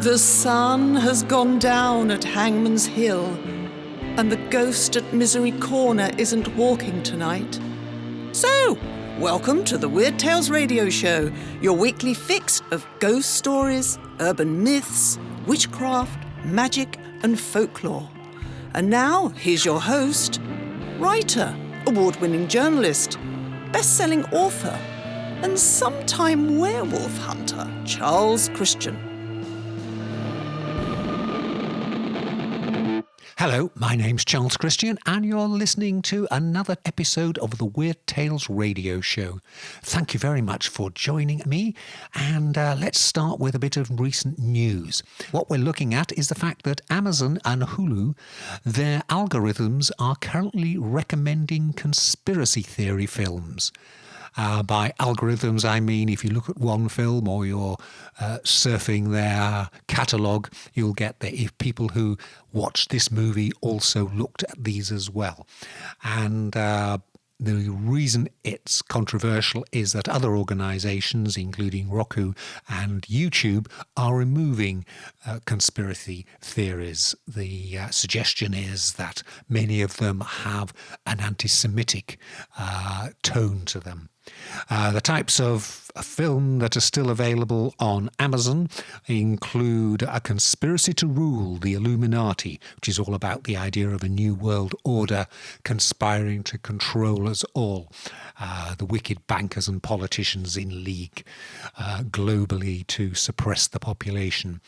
The sun has gone down at Hangman's Hill, and the ghost at Misery Corner isn't walking tonight. So, welcome to the Weird Tales Radio Show, your weekly fix of ghost stories, urban myths, witchcraft, magic and folklore. And now, here's your host, writer, award-winning journalist, best-selling author, and sometime werewolf hunter, Charles Christian. Hello, my name's Charles Christian, and you're listening to another episode of the Weird Tales Radio Show. Thank you very much for joining me, and let's start with a bit of recent news. What we're looking at is the fact that Amazon and Hulu, their algorithms are currently recommending conspiracy theory films. By algorithms, I mean if you look at one film or you're surfing their catalogue, you'll get that if people who watched this movie also looked at these as well. And the reason it's controversial is that other organisations, including Roku and YouTube, are removing conspiracy theories. The suggestion is that many of them have an anti-Semitic tone to them. The types of film that are still available on Amazon include A Conspiracy to Rule, The Illuminati, which is all about the idea of a new world order conspiring to control us all. The wicked bankers and politicians in league globally to suppress the population.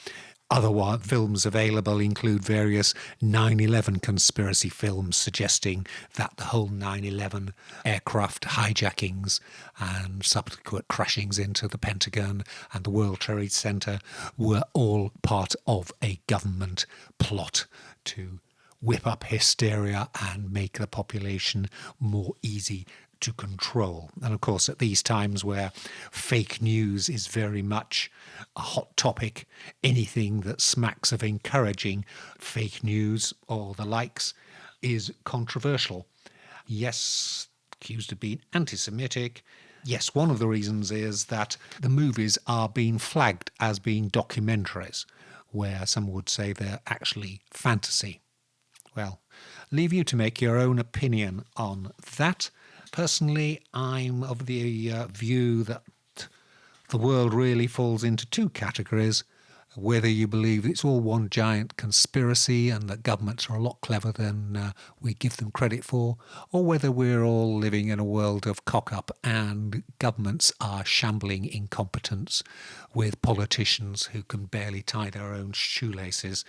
Other films available include various 9/11 conspiracy films suggesting that the whole 9/11 aircraft hijackings and subsequent crashings into the Pentagon and the World Trade Center were all part of a government plot to whip up hysteria and make the population more easy to control. And of course, at these times where fake news is very much a hot topic, anything that smacks of encouraging fake news or the likes is controversial. Yes, accused of being anti-Semitic. Yes, one of the reasons is that the movies are being flagged as being documentaries, where some would say they're actually fantasy. Well, leave you to make your own opinion on that. Personally, I'm of the view that the world really falls into two categories, whether you believe it's all one giant conspiracy and that governments are a lot cleverer than we give them credit for, or whether we're all living in a world of cock-up and governments are shambling incompetence with politicians who can barely tie their own shoelaces.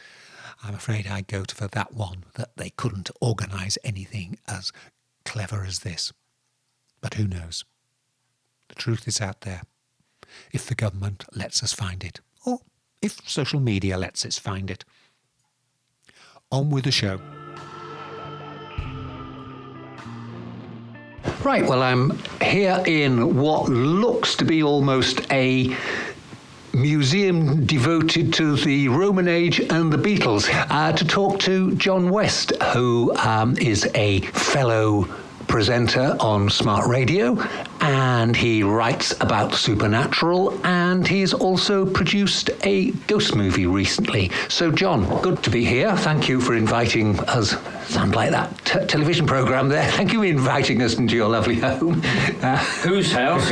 I'm afraid I'd go for that one, that they couldn't organise anything as clever as this. But who knows? The truth is out there, if the government lets us find it, or if social media lets us find it. On with the show. Right, well, I'm here in what looks to be almost a museum devoted to the Roman age and the Beatles, to talk to John West, who is a fellow presenter on Smart Radio, and he writes about the supernatural, and he's also produced a ghost movie recently. So John, good to be here. Thank you for inviting us. Sound like that television programme there. Thank you for inviting us into your lovely home. Whose house?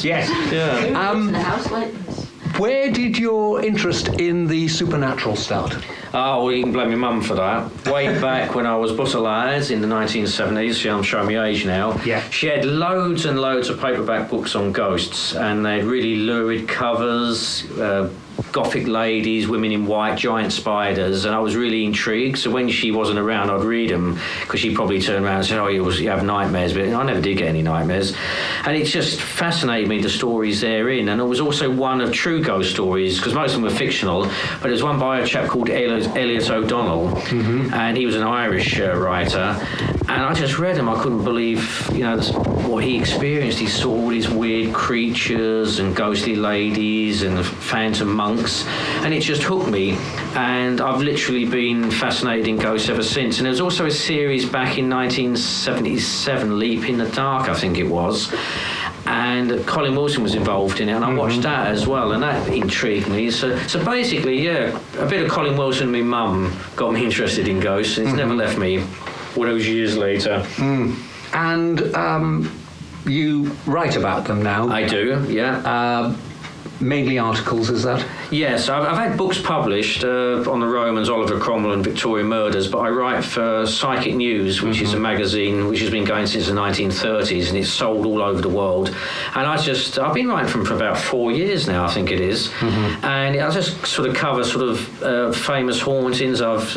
Yes. Yeah. Who lives in a house like this? Where did your interest in the supernatural start? Oh, well, you can blame my mum for that. Way back when I was but a lad in the 1970s, I'm showing my age now, yeah. She had loads and loads of paperback books on ghosts, and they had really lurid covers, gothic ladies, women in white, giant spiders, and I was really intrigued. So when she wasn't around, I'd read them, because she'd probably turn around and say, oh, you have nightmares, but I never did get any nightmares. And it just fascinated me, the stories therein. And it was also one of true ghost stories, because most of them were fictional, but it was one by a chap called Elliot O'Donnell, and he was an Irish writer. And I just read him. I couldn't believe, what he experienced. He saw all these weird creatures and ghostly ladies and phantom monks, and it just hooked me. And I've literally been fascinated in ghosts ever since. And there was also a series back in 1977, Leap in the Dark, I think it was. and Colin Wilson was involved in it, and I watched that as well, and that intrigued me. So basically, yeah, a bit of Colin Wilson and my mum got me interested in ghosts, and it's never left me all those years later. And you write about them now? I do, yeah. Mainly articles, is that? Yes, I've had books published on the Romans, Oliver Cromwell and Victorian murders, but I write for Psychic News, which is a magazine which has been going since the 1930s, and it's sold all over the world. And I've been writing for about 4 years now, I think it is. And I just sort of cover famous hauntings. I've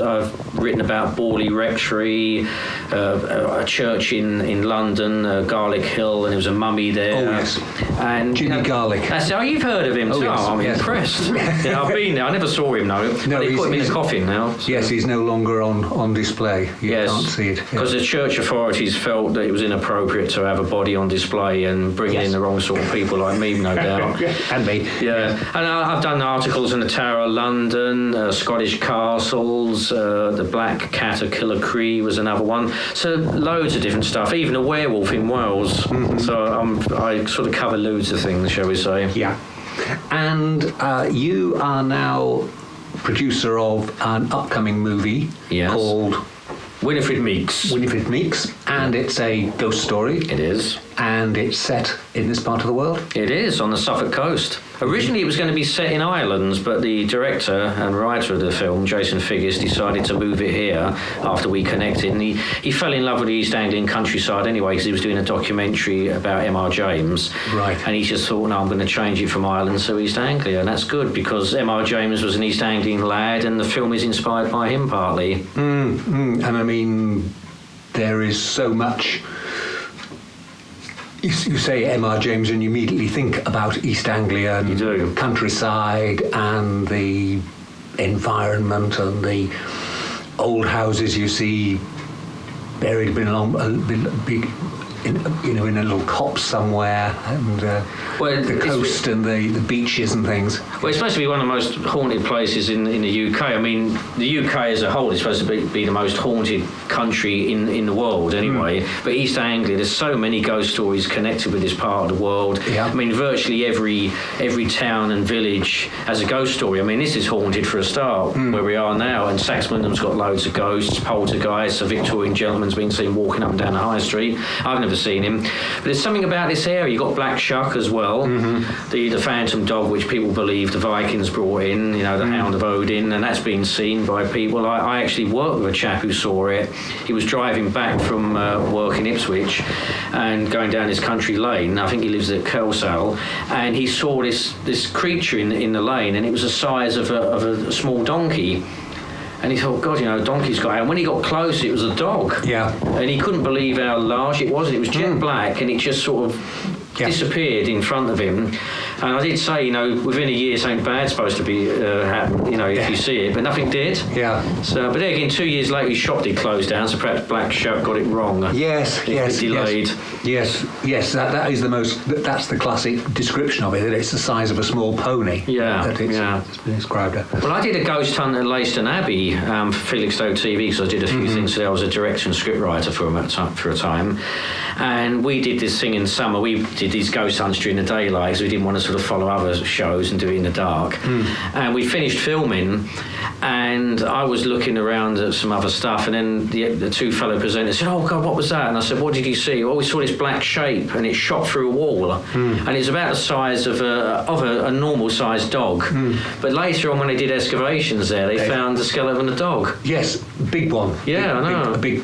written about Borley Rectory, a church in London, Garlick Hill, and there was a mummy there. Oh, yes. And Jimmy Garlick. You've heard of him too? Yes, I'm impressed. Yeah, I've been there. I never saw him though. No, they put him in a coffin now. So. Yes, he's no longer on display. You can't see it. Because the church authorities felt that it was inappropriate to have a body on display and bringing in the wrong sort of people like me, no doubt. And me. Yeah, and I've done articles in the Tower of London, Scottish castles, the Black Cat of Killarcree was another one. So loads of different stuff, even a werewolf in Wales. So I sort of cover loads of things, shall we say. Yeah. And you are now producer of an upcoming movie called Winifred Meeks. And it's a ghost story. It is. And it's set in this part of the world? It is, on the Suffolk coast. Originally it was going to be set in Ireland, but the director and writer of the film, Jason Figgis, decided to move it here after we connected. And he fell in love with the East Anglian countryside anyway, because he was doing a documentary about M.R. James. Right. And he just thought, no, I'm going to change it from Ireland to East Anglia. And that's good, because M.R. James was an East Anglian lad, and the film is inspired by him partly. And I mean, there is so much. You say M.R. James and you immediately think about East Anglia and countryside and the environment and the old houses you see buried in a little copse somewhere, and the coast and the beaches and things. Well, it's supposed to be one of the most haunted places in the UK. I mean, the UK as a whole is supposed to be the most haunted country in the world anyway. But East Anglia, there's so many ghost stories connected with this part of the world. Yeah. I mean, virtually every town and village has a ghost story. I mean, this is haunted for a start, where we are now. And Saxmundham's got loads of ghosts, poltergeists, a Victorian gentleman's been seen walking up and down the high street. I've never seen him, but there's something about this area. You've got Black Shuck as well, the phantom dog which people believe the Vikings brought in, the Hound of Odin, and that's been seen by people. I actually worked with a chap who saw it. He was driving back from work in Ipswich and going down this country lane. I think he lives at Kelsall, and he saw this creature in the lane, and it was the size of a small donkey. And he thought, God, donkey's got out. And when he got close, it was a dog. Yeah. And he couldn't believe how large it was. It was jet black, and it just sort of disappeared in front of him. And I did say, within a year, something bad's supposed to be happen, if you see it, but nothing did. Yeah. So, but then again, 2 years later, his shop did close down, so perhaps Black Shuck got it wrong. Yes. Delayed. Yes. That is that's the classic description of it, that it's the size of a small pony. Yeah. It's been described. Well, I did a ghost hunt at Leiston Abbey for Felixstowe TV, because I did a few things there. I was a director and scriptwriter for a time. And we did this thing in summer. We did these ghost hunts during the daylight, because we didn't want to sort of follow other shows and do it in the dark. And we finished filming, and I was looking around at some other stuff, and then the two fellow presenters said, "Oh God, what was that?" And I said, "What did you see?" "Well, we saw this black shape, and it shot through a wall, and it's about the size of a normal sized dog." But later on, when they did excavations there, they found the skeleton of a dog. Yes, big one. Yeah, I know. A big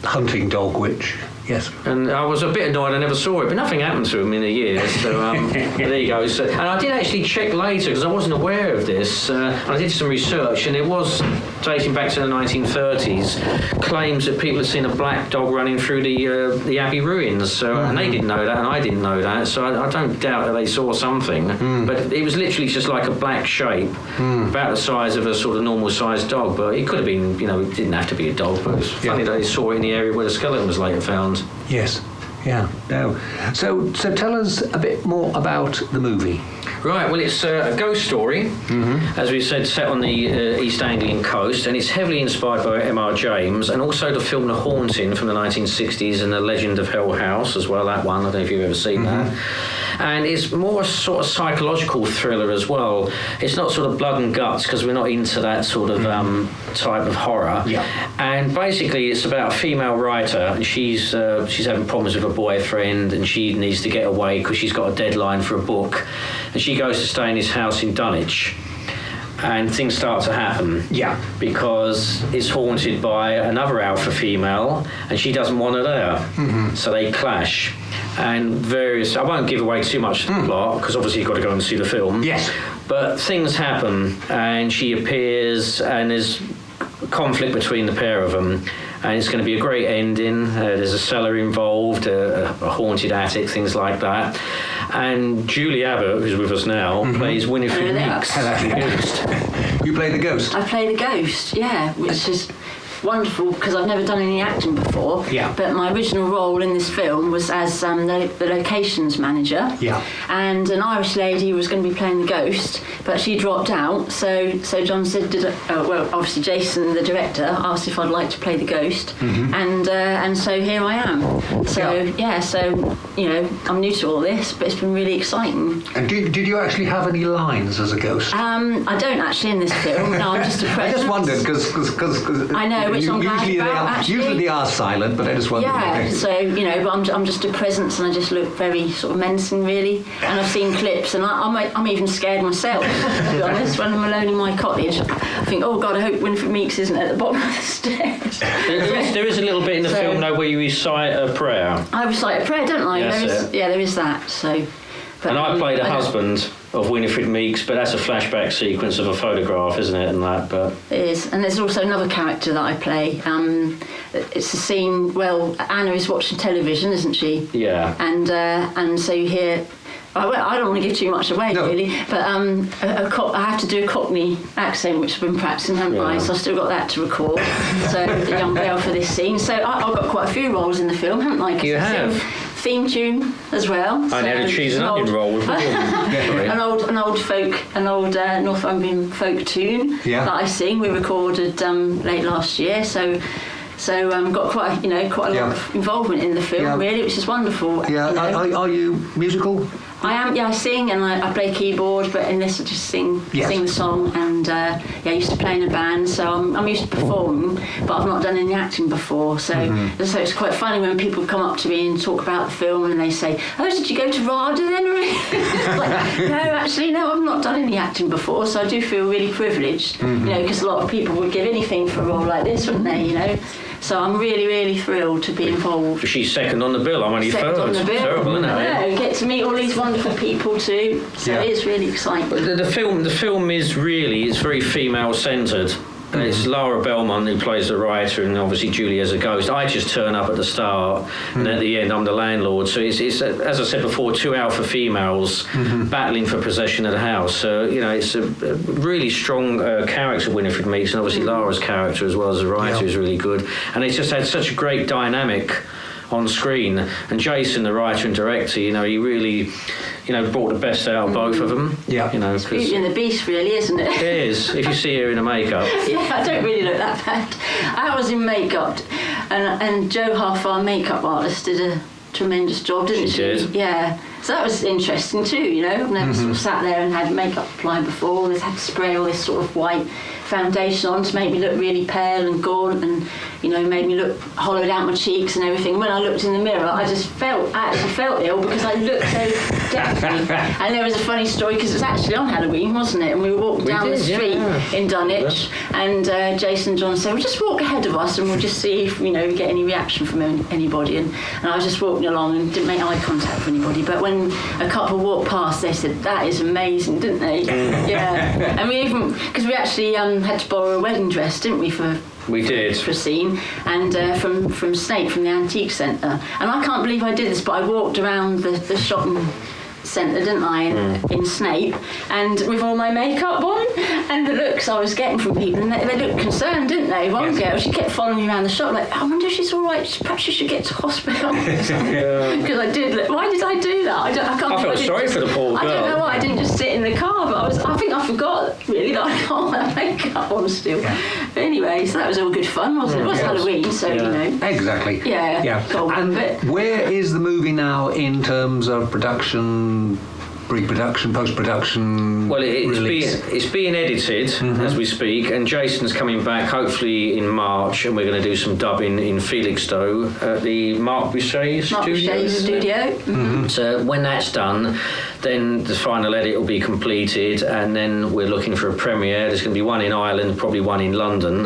hunting dog, which. Yes. And I was a bit annoyed I never saw it, but nothing happened to him in a year. So there you go. So, and I did actually check later, because I wasn't aware of this. I did some research, and it was dating back to the 1930s, claims that people had seen a black dog running through the Abbey ruins. So and they didn't know that, and I didn't know that. So I don't doubt that they saw something. But it was literally just like a black shape, about the size of a sort of normal sized dog. But it could have been, it didn't have to be a dog. But it was funny that they saw it in the area where the skeleton was later found. Yes. Yeah. No. So tell us a bit more about the movie. Right, well, it's a ghost story, as we said, set on the East Anglian coast, and it's heavily inspired by M.R. James, and also the film The Haunting from the 1960s and The Legend of Hell House as well, that one. I don't know if you've ever seen that. And it's more a sort of psychological thriller as well. It's not sort of blood and guts, because we're not into that sort of type of horror. Yeah. And basically, it's about a female writer, and she's having problems with her boyfriend, and she needs to get away because she's got a deadline for a book, and she goes to stay in his house in Dunwich. And things start to happen. Yeah. Because it's haunted by another alpha female, and she doesn't want her there. So they clash. And I won't give away too much of the plot, because obviously you've got to go and see the film. Yes. But things happen, and she appears, and there's conflict between the pair of them. And it's going to be a great ending. There's a cellar involved, a haunted attic, things like that. And Julie Abbott, who's with us now, plays Winifred Meeks. You play the ghost? I play the ghost, yeah, which is wonderful because I've never done any acting before. Yeah. But my original role in this film was as the locations manager. Yeah. And an Irish lady was going to be playing the ghost, but she dropped out. So John said, obviously Jason, the director, asked if I'd like to play the ghost, and so here I am. So so I'm new to all this, but it's been really exciting. And did you actually have any lines as a ghost? I don't actually in this film. No, I'm just a presence. I just wondered because I know. Which I'm glad about, usually they are silent, but I just wondered. Yeah, so but I'm just a presence, and I just look very sort of menacing, really. And I've seen clips, and I'm even scared myself, to be honest. When I'm alone in my cottage, I think, oh God, I hope Winifred Meeks isn't at the bottom of the stairs. There is a little bit in the film though where you recite a prayer. I recite a prayer, don't I? Yes, there is that. So. But, and I play the husband of Winifred Meeks, but that's a flashback sequence of a photograph, isn't it? And that, but it is. And there's also another character that I play. It's a scene. Well, Anna is watching television, isn't she? Yeah. And so you hear. I don't want to give too much away, really, but I have to do a Cockney accent, which I've been practicing, haven't I? So I've still got that to record. So the young girl for this scene. So I've got quite a few roles in the film, haven't I? You have. Theme tune as well. I had a cheese and onion roll with an old Northumbrian folk tune that I sing. We recorded late last year, so got quite a lot of involvement in the film, really, which is wonderful. Yeah, are you musical? I am, I sing and I play keyboard, but in this I just sing the song, and I used to play in a band, so I'm used to performing, but I've not done any acting before, so it's quite funny when people come up to me and talk about the film and they say, oh, did you go to RADA then? No, I've not done any acting before, so I do feel really privileged, because a lot of people would give anything for a role like this, wouldn't they, So I'm really, really thrilled to be involved. She's second on the bill. I'm only third. On the bill. Terrible, isn't it? I know. Get to meet all these wonderful people too. So it is really exciting. But the film is very female-centred. It's Lara Belmont who plays the writer, and obviously Julie as a ghost. I just turn up at the start, and at the end I'm the landlord. So it's as I said before, two alpha females battling for possession of the house. So it's a really strong character, Winifred Meeks, and obviously Lara's character as well as the writer is really good. And it's just had such a great dynamic on screen. And Jason, the writer and director, he really brought the best out of both of them. Yeah. It's Beauty and the Beast, really, isn't it? It is, if you see her in a makeup. Yeah, I don't really look that bad. I was in makeup, and Jo Huff, our makeup artist, did a tremendous job, didn't she? She did. Yeah. So that was interesting too, I've never sort of sat there and had makeup applied before. They had to spray all this sort of white foundation on to make me look really pale and gaunt, and made me look hollowed out my cheeks and everything. When I looked in the mirror, I actually felt ill because I looked so deathly. And there was a funny story because it was actually on Halloween, wasn't it? And we walked down the street in Dunwich, and Jason and John said, "Well, just walk ahead of us, and we'll just see if we get any reaction from anybody." And I was just walking along and didn't make eye contact with anybody. But when a couple walked past, they said, "That is amazing," didn't they? Yeah. And we even, because we actually had to borrow a wedding dress, didn't we, for a scene, and from Snape, from the Antique Centre. And I can't believe I did this, but I walked around the shopping centre, didn't I, in Snape, and with all my makeup on, and the looks I was getting from people, and they looked concerned, didn't they? One girl, she kept following me around the shop, like, I wonder if she's all right, perhaps she should get to hospital. Because I did, why did I do that? I felt sorry for the poor girl. I don't know why I didn't just sit in the car, but I think I forgot, really, that I can't have makeup on still. Yeah. But anyway, so that was all good fun, wasn't it? It was Halloween, so, you know. Exactly. Yeah. And where is the movie now in terms of production, pre-production, post-production? Well, it's being edited as we speak, and Jason's coming back hopefully in March, and we're going to do some dubbing in Felixstowe at the Marc Boucher studio. So when that's done, then the final edit will be completed, and then we're looking for a premiere. There's going to be one in Ireland, probably one in London,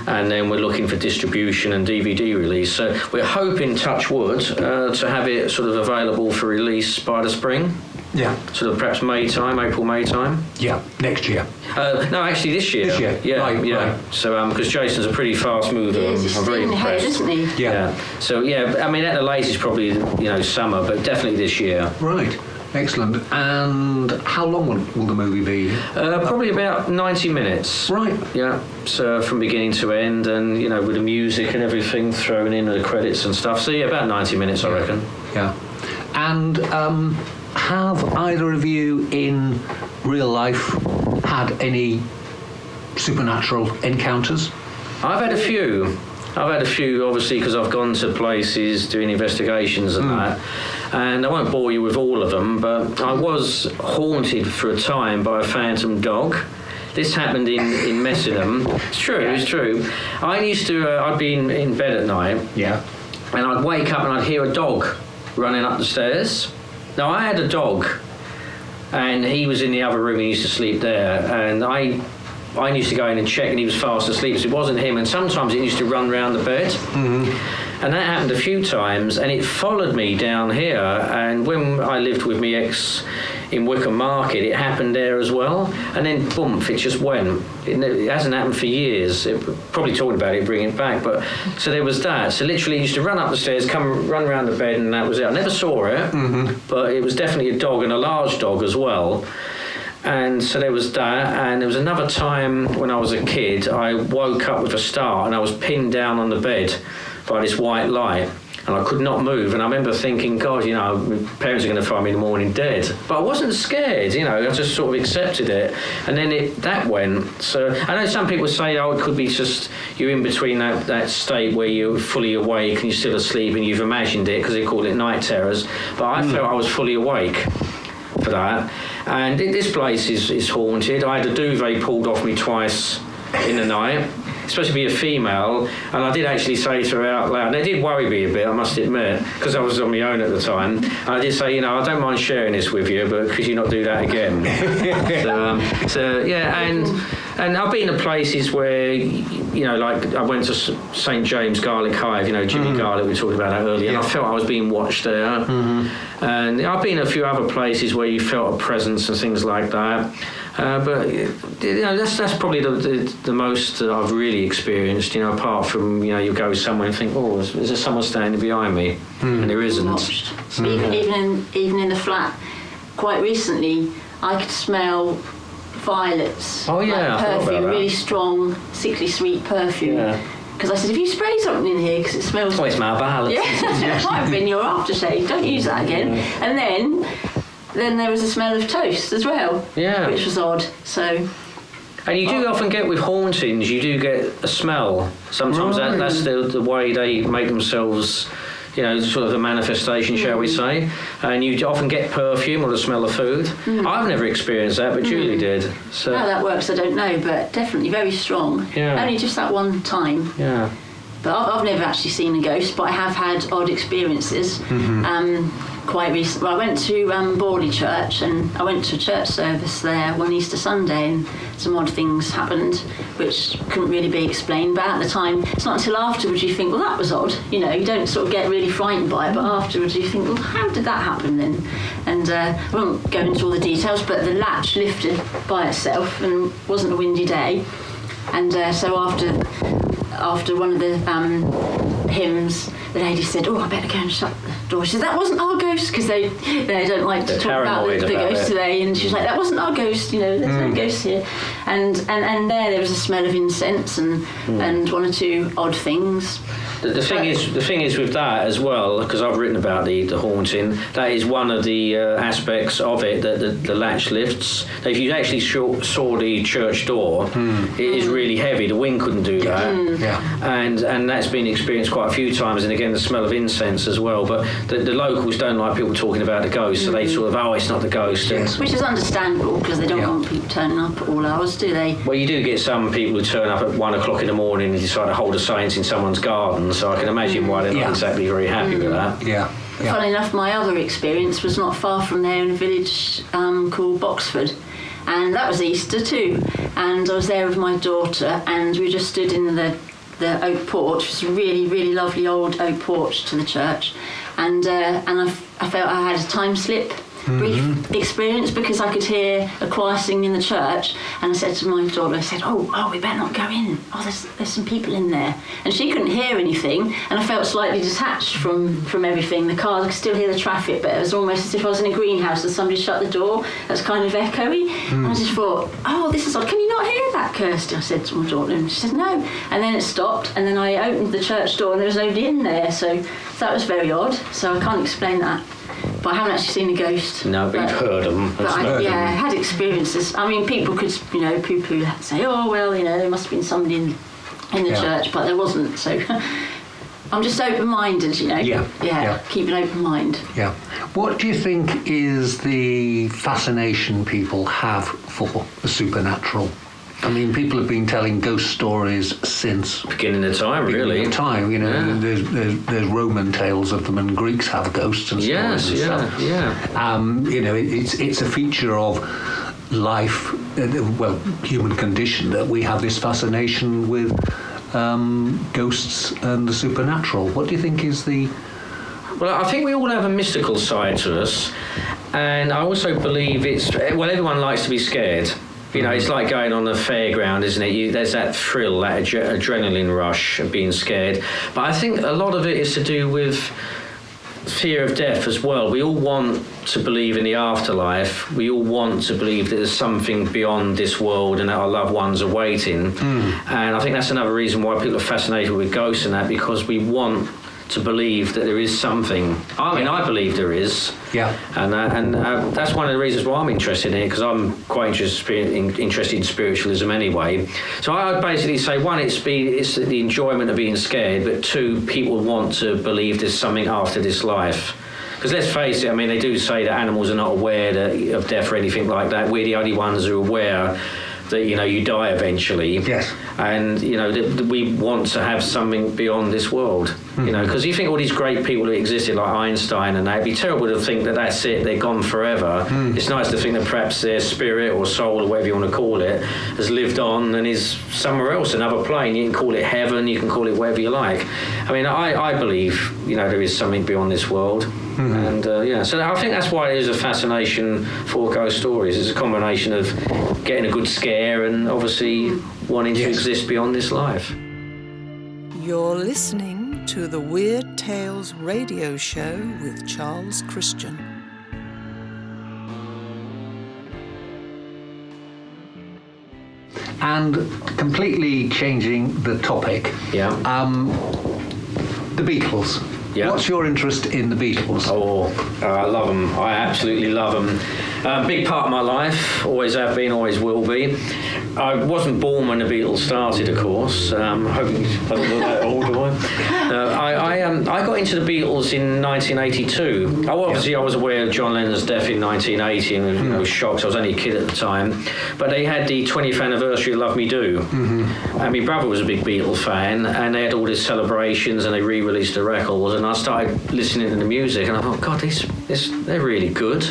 and then we're looking for distribution and DVD release. So we're hoping, touch wood, to have it sort of available for release by the spring. Yeah. Sort of perhaps April, May time. Yeah, next year. No, actually this year. This year. Yeah, right. So, because Jason's a pretty fast mover, I'm very impressed. Isn't he? Yeah. So, I mean, at the latest, probably, summer, but definitely this year. Right. Excellent. And how long will the movie be? Probably about 90 minutes. Right. Yeah. So from beginning to end, and with the music and everything thrown in, the credits and stuff. So about 90 minutes, I reckon. Yeah. And have either of you in real life had any supernatural encounters? I've had a few, obviously, because I've gone to places doing investigations and that. And I won't bore you with all of them, but I was haunted for a time by a phantom dog. This happened in Messingham. It's true. I'd be in bed at night. Yeah. And I'd wake up and I'd hear a dog running up the stairs. Now, I had a dog, and he was in the other room. He used to sleep there, and I used to go in and check, and he was fast asleep, so it wasn't him. And sometimes it used to run round the bed. And that happened a few times, and it followed me down here. And when I lived with my ex in Wickham Market, it happened there as well. And then, boom, it just went. It hasn't happened for years. Probably talking about it, bringing it back. But so there was that. So literally, it used to run up the stairs, run around the bed, and that was it. I never saw it, but it was definitely a dog, and a large dog as well. And so there was that, and there was another time when I was a kid, I woke up with a start, and I was pinned down on the bed by this white light, and I could not move. And I remember thinking, God, my parents are going to find me in the morning dead. But I wasn't scared, I just sort of accepted it. And then that went. So I know some people say, it could be just you're in between that state where you're fully awake and you're still asleep and you've imagined it, because they call it night terrors. But I felt I was fully awake for that. And this place is haunted. I had a duvet pulled off me twice in the night. It's supposed to be a female, and I did actually say to her out loud, and it did worry me a bit, I must admit, because I was on my own at the time. And I did say, I don't mind sharing this with you, but could you not do that again? And I've been to places where, like I went to St James Garlic Hive, Jimmy Garlic, we talked about that earlier, and I felt I was being watched there. And I've been to a few other places where you felt a presence and things like that. But that's probably the most that I've really experienced. Apart from you go somewhere and think, oh, is there someone standing behind me? And there isn't. So even in the flat, quite recently, I could smell violets. Oh yeah, like perfume, really strong, sickly sweet perfume. Yeah. Because I said, have you sprayed something in here? Because it smells. Oh, it's my balance. Yeah, it might have been your aftershave. Don't use that again. And then there was a smell of toast as well. Yeah. Which was odd. So. And you do often get with hauntings, you do get a smell. Sometimes that's the way they make themselves, sort of a manifestation, shall we say. And you often get perfume or the smell of food. I've never experienced that, but Julie did. So. How that works, I don't know, but definitely very strong. Yeah. Only just that one time. Yeah. But I've never actually seen a ghost, but I have had odd experiences. Quite recently. Well, I went to Borley Church, and I went to a church service there one Easter Sunday, and some odd things happened which couldn't really be explained. But at the time, it's not until afterwards you think, well, that was odd. You don't sort of get really frightened by it, but afterwards you think, well, how did that happen then? And I won't go into all the details, but the latch lifted by itself, and it wasn't a windy day. And so after one of the hymns, the lady said, "Oh, I better go and shut the door." She said, "That wasn't our ghost," because they don't like to talk about the ghost today. And she was like, "That wasn't our ghost, there's no ghosts here." And there was a smell of incense and one or two odd things. The thing is with that as well, because I've written about the haunting. That is one of the aspects of it, that the latch lifts. If you actually saw the church door, it is really heavy. The wind couldn't do that, and that's been experienced quite a few times. And again, the smell of incense as well. But the locals don't like people talking about the ghost, so they sort of, "Oh, it's not the ghost." Yes. Which is understandable, because they don't want people turning up at all hours, do they? Well, you do get some people who turn up at 1 o'clock in the morning and decide to hold a science in someone's garden. So I can imagine why they're not exactly very happy with that. Yeah. Funnily enough, my other experience was not far from there in a village called Boxford, and that was Easter too. And I was there with my daughter, and we just stood in the oak porch. It's a really, really lovely old oak porch to the church, and I felt I had a time slip. Brief experience, because I could hear a choir singing in the church, and I said to my daughter, I said, oh, we better not go in. Oh, there's some people in there. And she couldn't hear anything, and I felt slightly detached from everything. The cars, I could still hear the traffic, but it was almost as if I was in a greenhouse and somebody shut the door. That's kind of echoey. And I just thought, oh, this is odd. Can you not hear that, Kirsty? I said to my daughter, and she said, no. And then it stopped, and then I opened the church door, and there was nobody in there. So that was very odd. So I can't explain that. But I haven't actually seen a ghost. No, but you've heard them. But I had experiences. I mean, people could, poo-poo, say, oh, well, there must have been somebody in the church, but there wasn't. So I'm just open-minded, keep an open mind. Yeah. What do you think is the fascination people have for the supernatural? I mean, people have been telling ghost stories since beginning of time, really. There's Roman tales of them, and Greeks have ghosts and stories and stuff. It's a feature of life, human condition, that we have this fascination with ghosts and the supernatural. What do you think is the... Well, I think we all have a mystical side to us, and I also believe everyone likes to be scared. It's like going on a fairground, isn't it? There's that thrill, that adrenaline rush of being scared. But I think a lot of it is to do with fear of death as well. We all want to believe in the afterlife. We all want to believe that there's something beyond this world and that our loved ones are waiting. And I think that's another reason why people are fascinated with ghosts and that, because we want to believe that there is something. I mean, I believe there is. Yeah. And that's one of the reasons why I'm interested in it, because I'm quite interested in spiritualism anyway. So I would basically say, one, it's the enjoyment of being scared, but two, people want to believe there's something after this life. Because let's face it, I mean, they do say that animals are not aware of death or anything like that. We're the only ones who are aware that you die eventually. Yes. And that we want to have something beyond this world. Because you think all these great people who existed, like Einstein and that, it'd be terrible to think that that's it, they're gone forever. It's nice to think that perhaps their spirit or soul, or whatever you want to call it, has lived on and is somewhere else, another plane. You can call it heaven, you can call it whatever you like. I mean, I believe there is something beyond this world. And so I think that's why there's a fascination for ghost stories. It's a combination of getting a good scare and obviously wanting to exist beyond this life. You're listening to the Weird Tales radio show with Charles Christian. And completely changing the topic. Yeah. The Beatles. Yeah. What's your interest in the Beatles? I love them. I absolutely love them. Big part of my life, always have been, always will be. I wasn't born when the Beatles started, of course. Hoping I don't look that old, do I? I got into the Beatles in 1982. Obviously, I was aware of John Lennon's death in 1980 and was shocked. I was only a kid at the time. But they had the 20th anniversary of Love Me Do. And my brother was a big Beatles fan, and they had all these celebrations and they re-released the records. And I started listening to the music, and I thought, God, they're really good.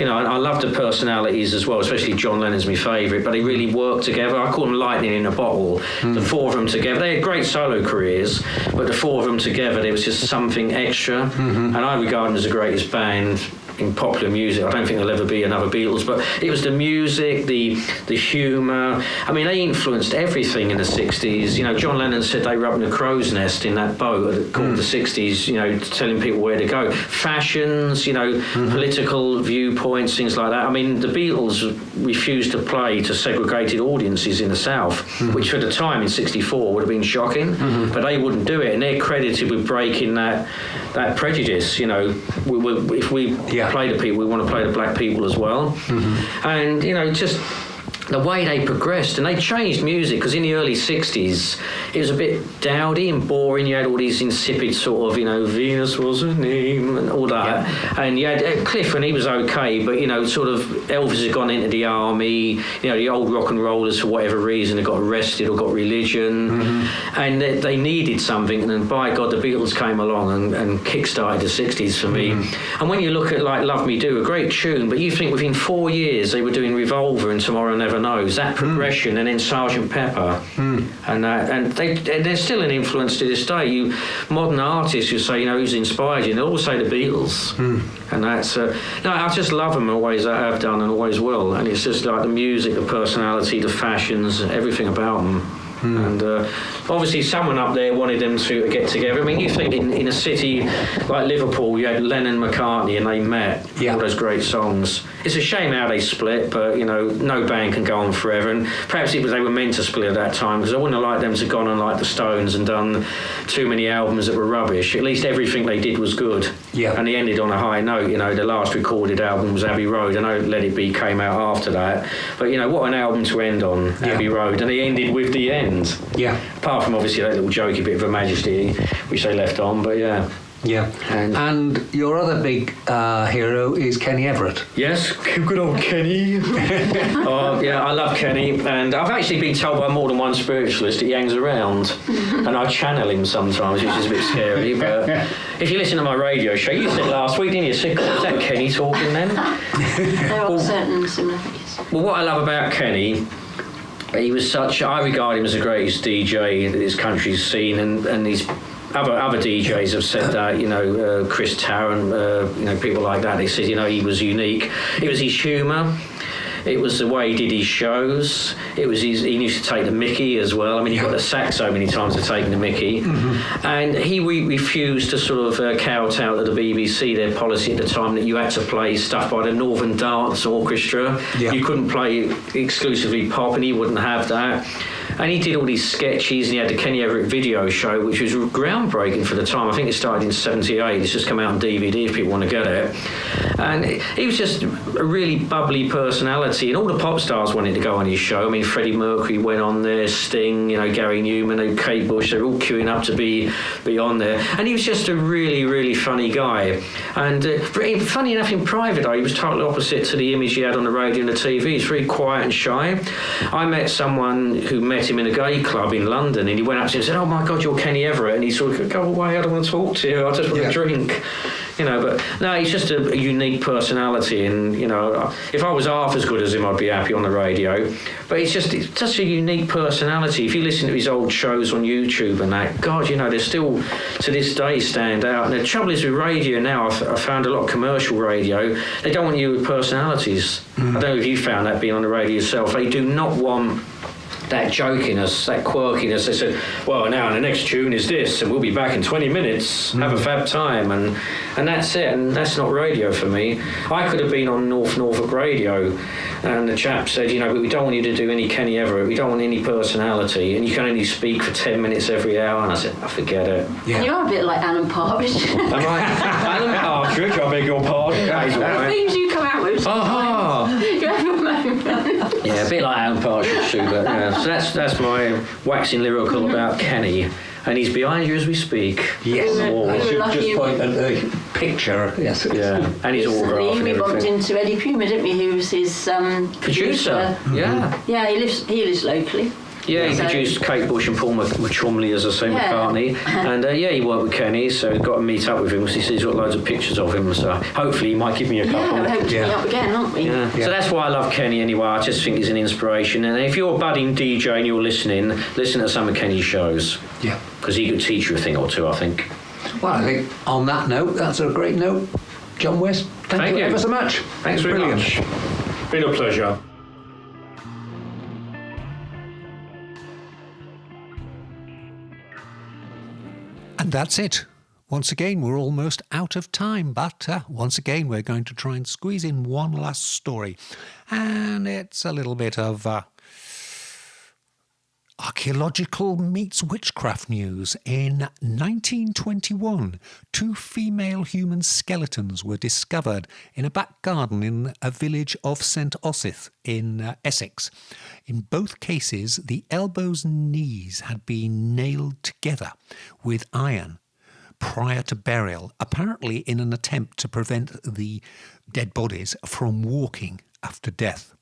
I love the personalities as well, especially John Lennon's my favourite, but they really work together. I call them lightning in a bottle. The four of them together. They had great solo careers, but the four of them together, there was just something extra. And I regard them as the greatest band in popular music. I don't think there'll ever be another Beatles, but it was the music, the humour. I mean, they influenced everything in the 60s. You know, John Lennon said they were up in a crow's nest in that boat called the 60s, you know, telling people where to go. Fashions, you know, political viewpoints, things like that. I mean, the Beatles refused to play to segregated audiences in the South, which at the time in 64 would have been shocking, but they wouldn't do it, and they're credited with breaking that prejudice. You know, if we play the people, we want to play the black people as well. And, you know, just the way they progressed, and they changed music, because in the early 60s it was a bit dowdy and boring. You had all these insipid sort of, you know, Venus was her name and all that, and you had Cliff, and he was okay, but, you know, sort of Elvis had gone into the army, you know, the old rock and rollers for whatever reason had got arrested or got religion, and they needed something, and by God the Beatles came along and kick-started the 60s for me. And when you look at like Love Me Do, a great tune, but you think within 4 years they were doing Revolver and Tomorrow Never Knows, that progression, and then Sgt. Pepper, and they're still an influence to this day. You modern artists, you say, you know, who's inspired you, and they'll all say the Beatles, and that's no, I just love them always. I have done and always will, and it's just like the music, the personality, the fashions, everything about them. And obviously someone up there wanted them to get together. I mean, you think in a city like Liverpool, you had Lennon, McCartney, and they met, all those great songs. It's a shame how they split, but, you know, no band can go on forever, and perhaps it was they were meant to split at that time, because I wouldn't have liked them to have gone on like the Stones and done too many albums that were rubbish. At least everything they did was good, and they ended on a high note. You know, the last recorded album was Abbey Road. I know Let It Be came out after that, but, you know, what an album to end on, Abbey Road, and they ended with The End. Apart from obviously that little jokey bit of Her Majesty which they left on, but and your other big hero is Kenny Everett. Yes, good old Kenny. I love Kenny, and I've actually been told by more than one spiritualist that he hangs around, and I channel him sometimes, which is a bit scary, but if you listen to my radio show, you said last week, didn't you, is that Kenny talking then? There are certain similarities. Well, what I love about Kenny, he was I regard him as the greatest DJ that this country's seen, and these other DJs have said that, you know, Chris Tarrant, you know, people like that, they said, you know, he was unique. It was his humour. It was the way he did his shows. It was he used to take the mickey as well. I mean, he got the sack so many times for taking the mickey. And he refused to sort of kowtow to the BBC, their policy at the time that you had to play stuff by the Northern Dance Orchestra. You couldn't play exclusively pop, and he wouldn't have that. And he did all these sketches, and he had the Kenny Everett video show, which was groundbreaking for the time. I think it started in 78. It's just come out on DVD if people want to get it. And he was just a really bubbly personality, and all the pop stars wanted to go on his show. I mean, Freddie Mercury went on there, Sting, you know, Gary Newman, Kate Bush, they're all queuing up to be on there. And he was just a really, really funny guy. And funny enough, in private, though, he was totally opposite to the image he had on the radio and the TV. He's very quiet and shy. I met someone who met him in a gay club in London, and he went up to him and said, "Oh my God, you're Kenny Everett," and he sort of, "Go away, I don't want to talk to you, I just want a drink," you know. But no, he's just a unique personality, and, you know, if I was half as good as him, I'd be happy on the radio. But it's such a unique personality. If you listen to his old shows on YouTube and that, God, you know, they're still to this day stand out. And the trouble is with radio now, I've found a lot of commercial radio, they don't want you with personalities. I don't know if you found that being on the radio yourself. They do not want that jokiness, that quirkiness. They said, well, now the next tune is this, and we'll be back in 20 minutes, have a fab time, and that's it, and that's not radio for me. I could have been on Norfolk radio, and the chap said, you know, but we don't want you to do any Kenny Everett, we don't want any personality, and you can only speak for 10 minutes every hour, and I said, I forget it. Yeah. You are a bit like Alan Partridge. Am I? Alan Partridge, I beg your pardon. The things you come out with. You have your moment. Yeah, a bit like Alan Partridge too, but yeah. So that's my waxing lyrical about Kenny, and he's behind you as we speak. Yes, I should just point at the picture. Yes, yeah, and his autograph and we bumped into Eddie Puma, didn't we? Who was his producer. Yeah. Yeah, he lives locally. Yeah, he produced Kate Bush and Paul McChumley, as I say, McCartney. And he worked with Kenny, so got to meet up with him because he says he's got loads of pictures of him, so hopefully he might give me a couple. Yeah, we hope to meet up again, aren't we? Yeah. So that's why I love Kenny anyway. I just think he's an inspiration. And if you're a budding DJ and you're listening, listen to some of Kenny's shows. Yeah. Because he could teach you a thing or two, I think. Well, I think on that note, that's a great note. John West, Thank you ever so much. Thanks very much. Been a pleasure. And that's it. Once again, we're almost out of time, but once again, we're going to try and squeeze in one last story. And it's a little bit of archaeological meets witchcraft news. In 1921, 2 female human skeletons were discovered in a back garden in a village of St Osyth in Essex. In both cases, the elbows and knees had been nailed together with iron prior to burial, apparently in an attempt to prevent the dead bodies from walking after death.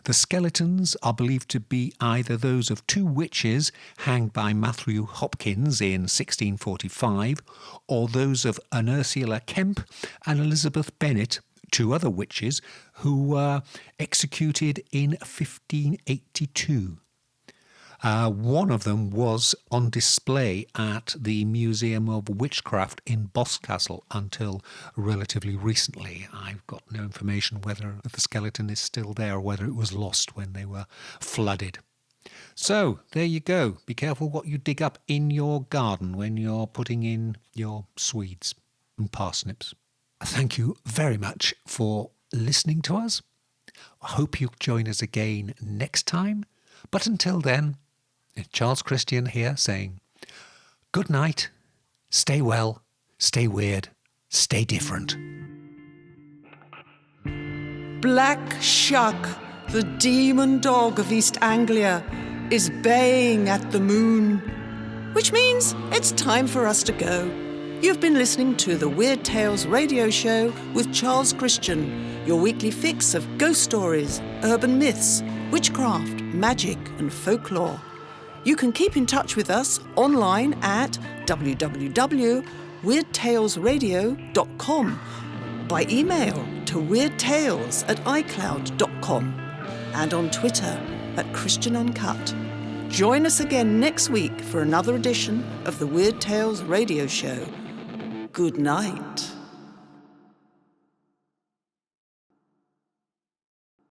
The skeletons are believed to be either those of 2 witches hanged by Matthew Hopkins in 1645, or those of Ursula Kemp and Elizabeth Bennet, 2 other witches who were executed in 1582. One of them was on display at the Museum of Witchcraft in Boscastle until relatively recently. I've got no information whether the skeleton is still there or whether it was lost when they were flooded. So, there you go. Be careful what you dig up in your garden when you're putting in your swedes and parsnips. Thank you very much for listening to us. I hope you'll join us again next time. But until then, Charles Christian here saying, good night, stay well, stay weird, stay different. Black Shuck, the demon dog of East Anglia, is baying at the moon, which means it's time for us to go. You've been listening to the Weird Tales radio show with Charles Christian, your weekly fix of ghost stories, urban myths, witchcraft, magic and folklore. You can keep in touch with us online at www.weirdtalesradio.com, by email to weirdtales@icloud.com, and on Twitter @ChristianUncut. Join us again next week for another edition of the Weird Tales radio show. Good night.